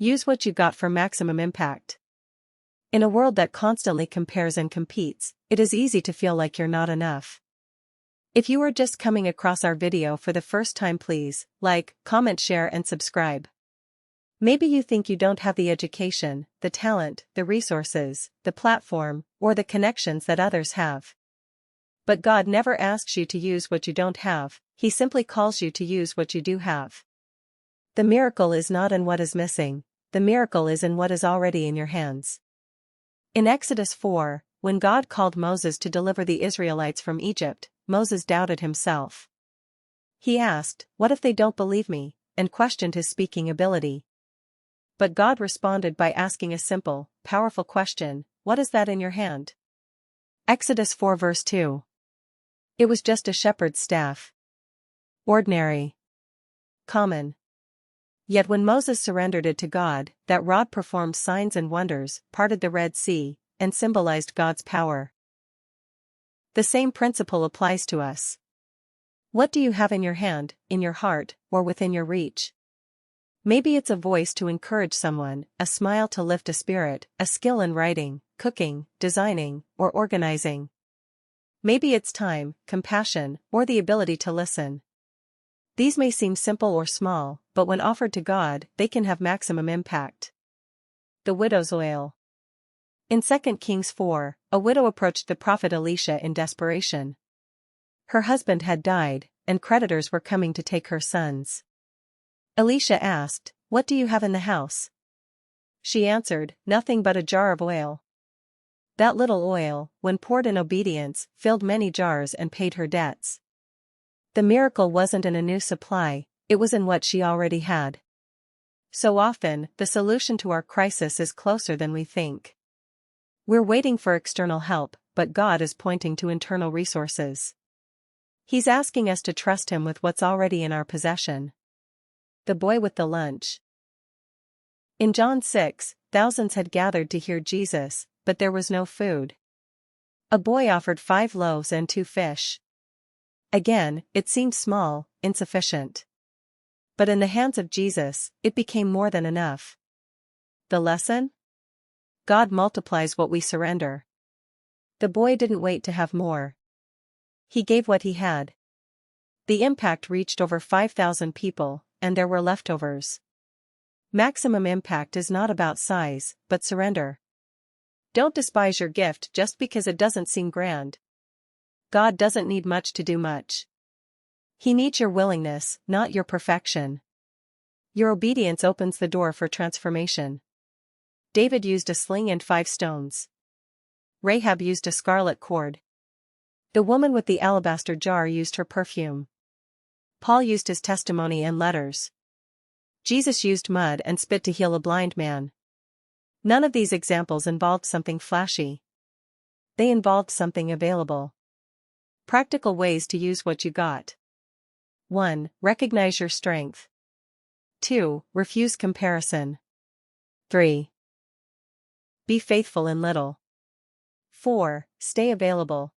Use what you got for maximum impact. In a world that constantly compares and competes, it is easy to feel like you're not enough. If you are just coming across our video for the first time, please like, comment, share and subscribe. Maybe you think you don't have the education, the talent, the resources, the platform, or the connections that others have. But God never asks you to use what you don't have, He simply calls you to use what you do have. The miracle is not in what is missing, the miracle is in what is already in your hands. In Exodus 4, when God called Moses to deliver the Israelites from Egypt, Moses doubted himself. He asked, "What if they don't believe me?" and questioned his speaking ability. But God responded by asking a simple, powerful question: "What is that in your hand?" Exodus 4 verse 2. It was just a shepherd's staff. Ordinary. Common. Yet when Moses surrendered it to God, that rod performed signs and wonders, parted the Red Sea, and symbolized God's power. The same principle applies to us. What do you have in your hand, in your heart, or within your reach? Maybe it's a voice to encourage someone, a smile to lift a spirit, a skill in writing, cooking, designing, or organizing. Maybe it's time, compassion, or the ability to listen. These may seem simple or small, but when offered to God, they can have maximum impact. The widow's oil. In 2 Kings 4, a widow approached the prophet Elisha in desperation. Her husband had died, and creditors were coming to take her sons. Elisha asked, "What do you have in the house?" She answered, "Nothing but a jar of oil." That little oil, when poured in obedience, filled many jars and paid her debts. The miracle wasn't in a new supply, it was in what she already had. So often, the solution to our crisis is closer than we think. We're waiting for external help, but God is pointing to internal resources. He's asking us to trust Him with what's already in our possession. The boy with the lunch. In John 6, thousands had gathered to hear Jesus, but there was no food. A boy offered 5 loaves and 2 fish. Again, it seemed small, insufficient. But in the hands of Jesus, it became more than enough. The lesson? God multiplies what we surrender. The boy didn't wait to have more. He gave what he had. The impact reached over 5,000 people, and there were leftovers. Maximum impact is not about size, but surrender. Don't despise your gift just because it doesn't seem grand. God doesn't need much to do much. He needs your willingness, not your perfection. Your obedience opens the door for transformation. David used a sling and 5 stones. Rahab used a scarlet cord. The woman with the alabaster jar used her perfume. Paul used his testimony and letters. Jesus used mud and spit to heal a blind man. None of these examples involved something flashy. They involved something available. Practical ways to use what you got. 1. Recognize your strength. 2. Refuse comparison. 3. Be faithful in little. 4. Stay available.